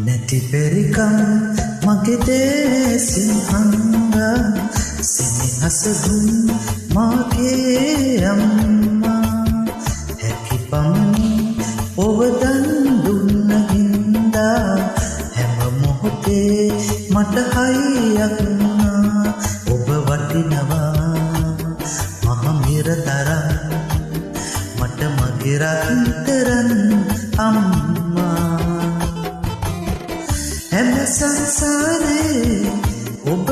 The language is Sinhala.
නැති පෙරිකම් මගේ දේසින් හංගා සෙනෙහස දුන් මාගේ අම්මා හැකි පමණි ඔබ දන් දුන්න හින්දා හැම මොහොතේ මට හයියක් වුණා ඔබ වටිනවා මහ මිර තරම් මට මගේ රත්තරන් අම්මා හැම සංසාරේ ඔබ